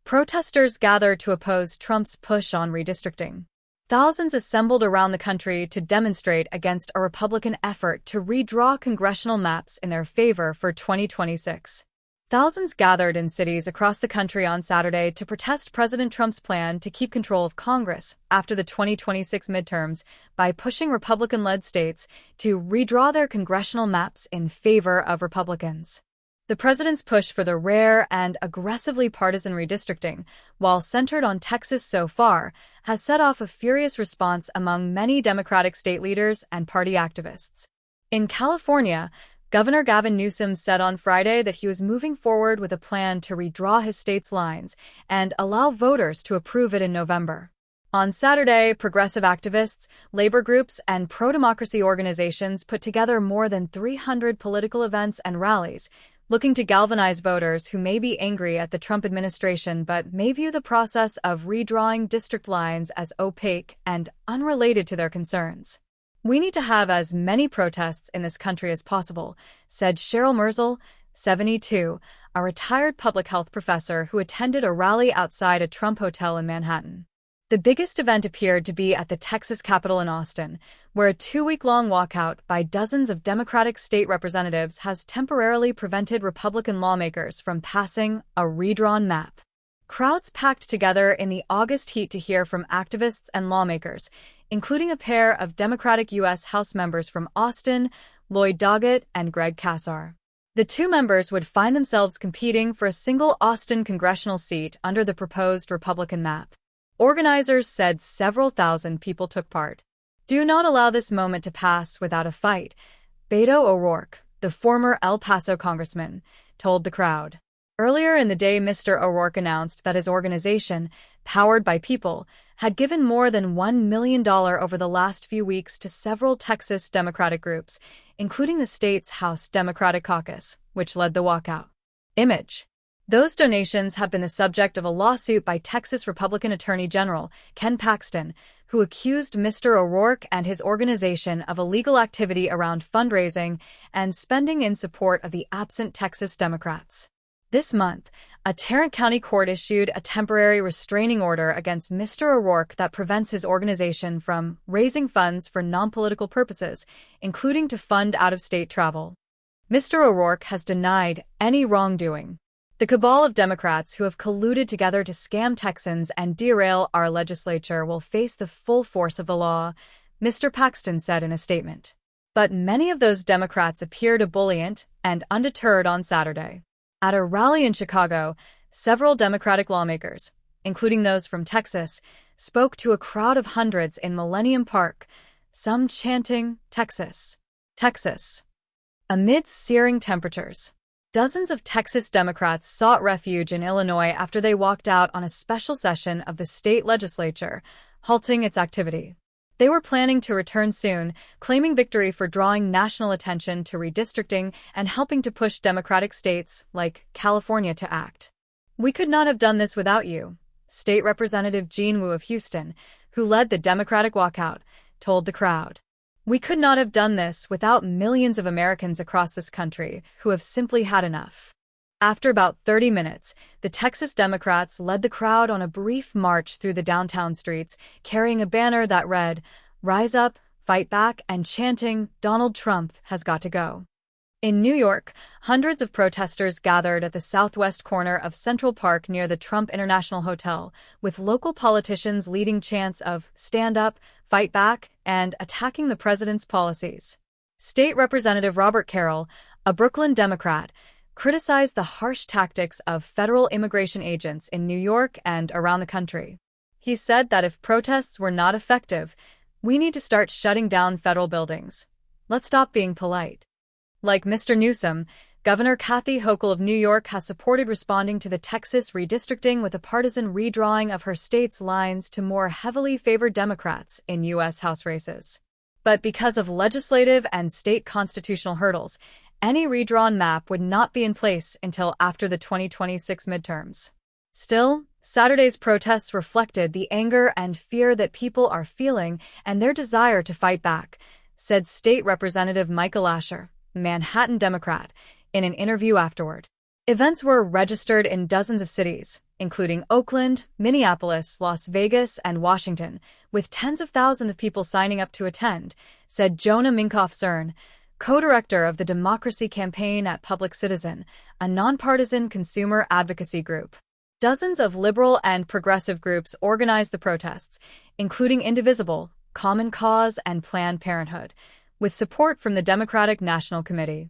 Protesters gathered to oppose Trump's push on redistricting. Thousands assembled around the country to demonstrate against a Republican effort to redraw congressional maps in their favor for 2026. Thousands gathered in cities across the country on Saturday to protest President Trump's plan to keep control of Congress after the 2026 midterms by pushing Republican-led states to redraw their congressional maps in favor of Republicans. The president's push for the rare and aggressively partisan redistricting, while centered on Texas so far, has set off a furious response among many Democratic state leaders and party activists. In California, Governor Gavin Newsom said on Friday that he was moving forward with a plan to redraw his state's lines and allow voters to approve it in November. On Saturday, progressive activists, labor groups, and pro-democracy organizations put together more than 300 political events and rallies, looking to galvanize voters who may be angry at the Trump administration but may view the process of redrawing district lines as opaque and unrelated to their concerns. "We need to have as many protests in this country as possible," said Cheryl Merzel, 72, a retired public health professor who attended a rally outside a Trump hotel in Manhattan. The biggest event appeared to be at the Texas Capitol in Austin, where a 2-week-long walkout by dozens of Democratic state representatives has temporarily prevented Republican lawmakers from passing a redrawn map. Crowds packed together in the August heat to hear from activists and lawmakers, including a pair of Democratic U.S. House members from Austin, Lloyd Doggett and Greg Casar. The two members would find themselves competing for a single Austin congressional seat under the proposed Republican map. Organizers said several thousand people took part. "Do not allow this moment to pass without a fight," Beto O'Rourke, the former El Paso congressman, told the crowd. Earlier in the day, Mr. O'Rourke announced that his organization, Powered by People, had given more than $1 million over the last few weeks to several Texas Democratic groups, including the state's House Democratic Caucus, which led the walkout. Image. Those donations have been the subject of a lawsuit by Texas Republican Attorney General Ken Paxton, who accused Mr. O'Rourke and his organization of illegal activity around fundraising and spending in support of the absent Texas Democrats. This month, a Tarrant County court issued a temporary restraining order against Mr. O'Rourke that prevents his organization from raising funds for non-political purposes, including to fund out-of-state travel. Mr. O'Rourke has denied any wrongdoing. "The cabal of Democrats who have colluded together to scam Texans and derail our legislature will face the full force of the law," Mr. Paxton said in a statement. But many of those Democrats appeared ebullient and undeterred on Saturday. At a rally in Chicago, several Democratic lawmakers, including those from Texas, spoke to a crowd of hundreds in Millennium Park, some chanting, "Texas, Texas." Amid searing temperatures, dozens of Texas Democrats sought refuge in Illinois after they walked out on a special session of the state legislature, halting its activity. They were planning to return soon, claiming victory for drawing national attention to redistricting and helping to push Democratic states like California to act. "We could not have done this without you," State Representative Gene Wu of Houston, who led the Democratic walkout, told the crowd. "We could not have done this without millions of Americans across this country who have simply had enough." After about 30 minutes, the Texas Democrats led the crowd on a brief march through the downtown streets, carrying a banner that read, "Rise up, fight back," and chanting, "Donald Trump has got to go." In New York, hundreds of protesters gathered at the southwest corner of Central Park near the Trump International Hotel, with local politicians leading chants of "Stand up, fight back," and attacking the president's policies. State Representative Robert Carroll, a Brooklyn Democrat, criticized the harsh tactics of federal immigration agents in New York and around the country. He said that if protests were not effective, "We need to start shutting down federal buildings. Let's stop being polite." Like Mr. Newsom, Governor Kathy Hochul of New York has supported responding to the Texas redistricting with a partisan redrawing of her state's lines to more heavily favor Democrats in U.S. House races. But because of legislative and state constitutional hurdles, any redrawn map would not be in place until after the 2026 midterms. Still, Saturday's protests reflected the anger and fear that people are feeling and their desire to fight back, said State Representative Michael Asher, Manhattan Democrat, in an interview afterward. Events were registered in dozens of cities, including Oakland, Minneapolis, Las Vegas, and Washington, with tens of thousands of people signing up to attend, said Jonah Minkoff-Zern, co-director of the Democracy Campaign at Public Citizen, a nonpartisan consumer advocacy group. Dozens of liberal and progressive groups organized the protests, including Indivisible, Common Cause, and Planned Parenthood, with support from the Democratic National Committee.